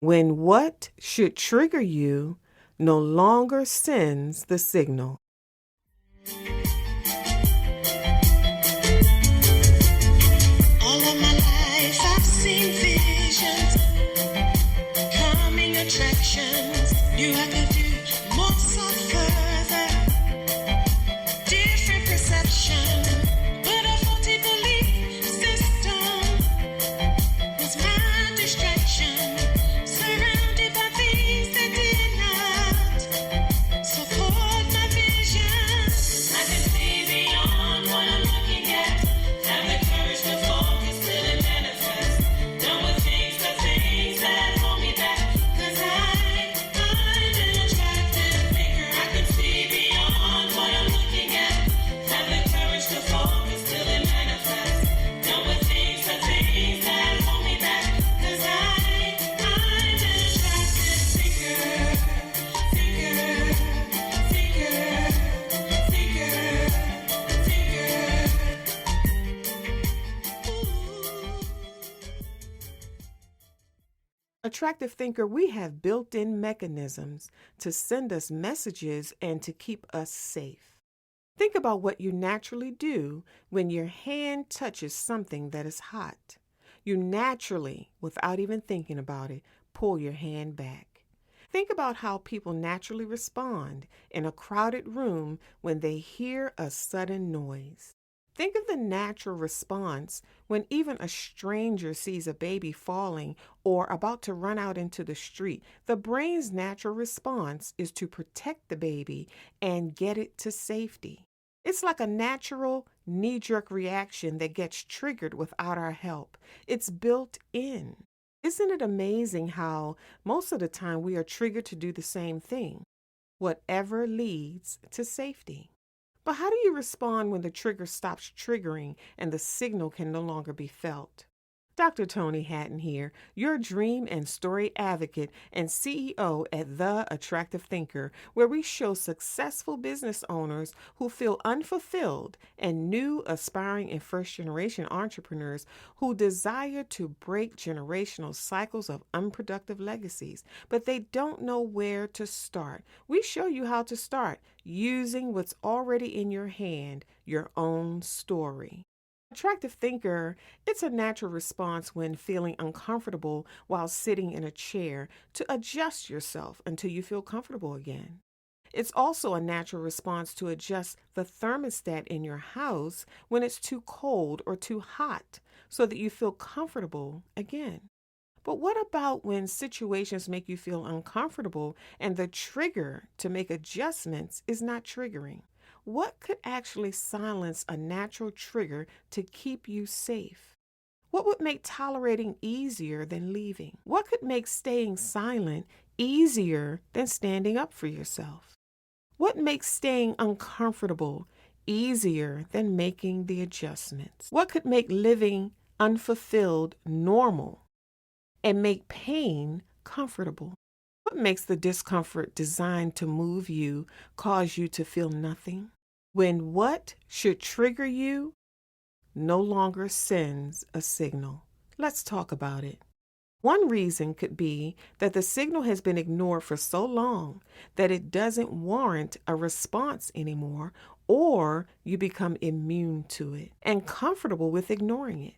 when what should trigger you no longer sends the signal. All of my life I've seen visions, coming attractions, knew I could do more so further, different perception, but a faulty belief system was my distraction, surrounded by things that did not support my vision. I can see beyond what I'm looking at, have the courage to focus till it manifests. Done with the things that hold me back, 'cause I'm an attractive thinker. I can see beyond what I'm looking at, have the courage to focus till it manifests. Done with things that hold me back, 'cause I'm an attractive thinker. Attractive thinker, we have built-in mechanisms to send us messages and to keep us safe. Think about what you naturally do when your hand touches something that is hot. You naturally, without even thinking about it, pull your hand back. Think about how people naturally respond in a crowded room when they hear a sudden noise. Think of the natural response when even a stranger sees a baby falling or about to run out into the street. The brain's natural response is to protect the baby and get it to safety. It's like a natural knee-jerk reaction that gets triggered without our help. It's built in. Isn't it amazing how most of the time we are triggered to do the same thing? Whatever leads to safety. But how do you respond when the trigger stops triggering and the signal can no longer be felt? Dr. Toni Hatton here, your dream and story advocate and CEO at The Attractive Thinker, where we show successful business owners who feel unfulfilled and new aspiring and first-generation entrepreneurs who desire to break generational cycles of unproductive legacies, but they don't know where to start. We show you how to start using what's already in your hand, your own story. Attractive thinker, it's a natural response when feeling uncomfortable while sitting in a chair to adjust yourself until you feel comfortable again. It's also a natural response to adjust the thermostat in your house when it's too cold or too hot so that you feel comfortable again. But what about when situations make you feel uncomfortable and the trigger to make adjustments is not triggering? What could actually silence a natural trigger to keep you safe? What would make tolerating easier than leaving? What could make staying silent easier than standing up for yourself? What makes staying uncomfortable easier than making the adjustments? What could make living unfulfilled normal and make pain comfortable? What makes the discomfort designed to move you cause you to feel nothing? When what should trigger you no longer sends a signal. Let's talk about it. One reason could be that the signal has been ignored for so long that it doesn't warrant a response anymore, or you become immune to it and comfortable with ignoring it.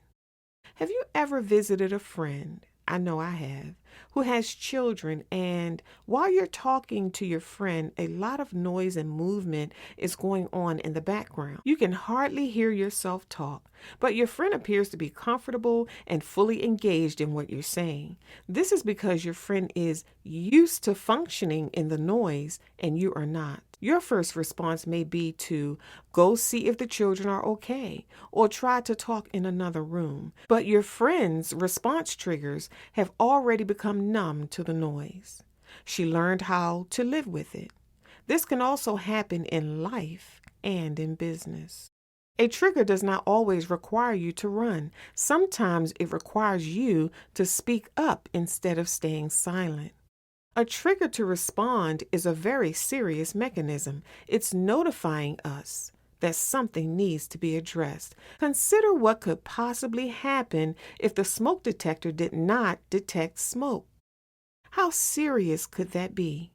Have you ever visited a friend? I know I have, who has children, and while you're talking to your friend, a lot of noise and movement is going on in the background. You can hardly hear yourself talk, but your friend appears to be comfortable and fully engaged in what you're saying. This is because your friend is used to functioning in the noise and you are not. Your first response may be to go see if the children are okay or try to talk in another room. But your friend's response triggers have already become numb to the noise. She learned how to live with it. This can also happen in life and in business. A trigger does not always require you to run. Sometimes it requires you to speak up instead of staying silent. A trigger to respond is a very serious mechanism. It's notifying us that something needs to be addressed. Consider what could possibly happen if the smoke detector did not detect smoke. How serious could that be?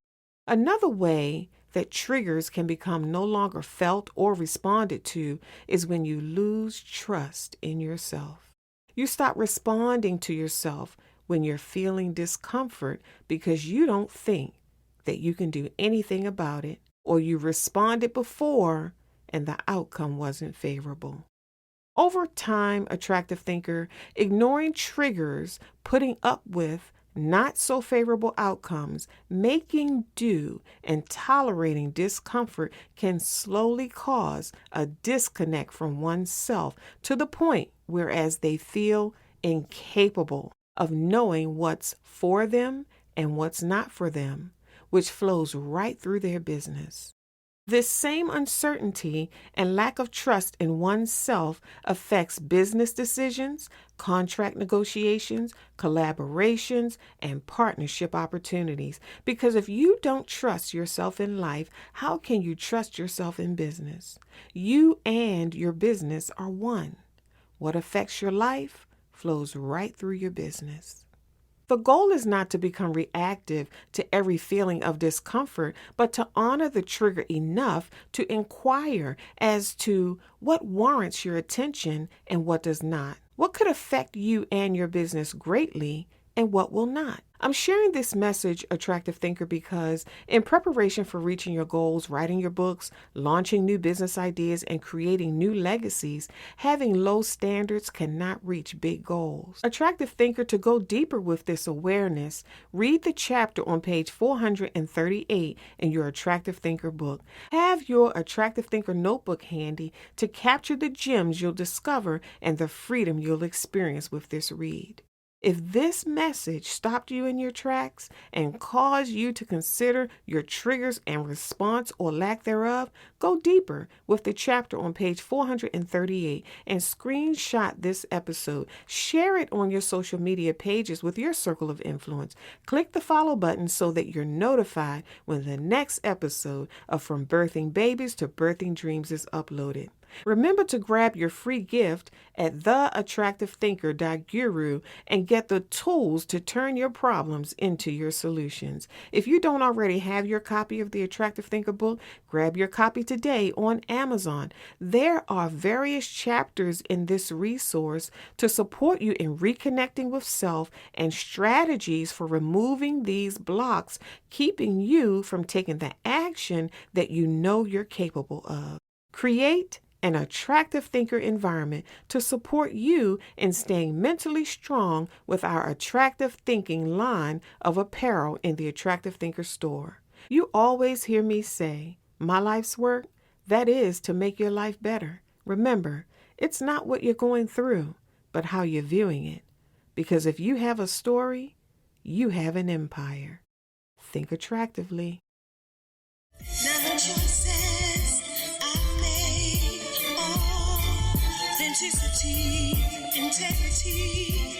Another way that triggers can become no longer felt or responded to is when you lose trust in yourself. You stop responding to yourself when you're feeling discomfort because you don't think that you can do anything about it, or you responded before and the outcome wasn't favorable. Over time, attractive thinker, ignoring triggers, putting up with not so favorable outcomes, making do, and tolerating discomfort can slowly cause a disconnect from oneself to the point whereas they feel incapable of knowing what's for them and what's not for them, which flows right through their business. This same uncertainty and lack of trust in oneself affects business decisions, contract negotiations, collaborations, and partnership opportunities. Because if you don't trust yourself in life, how can you trust yourself in business? You and your business are one. What affects your life flows right through your business. The goal is not to become reactive to every feeling of discomfort, but to honor the trigger enough to inquire as to what warrants your attention and what does not. What could affect you and your business greatly and what will not? I'm sharing this message, Attractive Thinker, because in preparation for reaching your goals, writing your books, launching new business ideas, and creating new legacies, having low standards cannot reach big goals. Attractive Thinker, to go deeper with this awareness, read the chapter on page 438 in your Attractive Thinker book. Have your Attractive Thinker notebook handy to capture the gems you'll discover and the freedom you'll experience with this read. If this message stopped you in your tracks and caused you to consider your triggers and response or lack thereof, go deeper with the chapter on page 438 and screenshot this episode. Share it on your social media pages with your circle of influence. Click the follow button so that you're notified when the next episode of From Birthing Babies to Birthing Dreams is uploaded. Remember to grab your free gift at theattractivethinker.guru and get the tools to turn your problems into your solutions. If you don't already have your copy of the Attractive Thinker book, grab your copy today on Amazon. There are various chapters in this resource to support you in reconnecting with self and strategies for removing these blocks, keeping you from taking the action that you know you're capable of. Create an attractive thinker environment to support you in staying mentally strong with our attractive thinking line of apparel in the Attractive Thinker store. You always hear me say, my life's work, that is to make your life better. Remember, it's not what you're going through, but how you're viewing it. Because if you have a story, you have an empire. Think attractively. Now the choices I made, authenticity, integrity,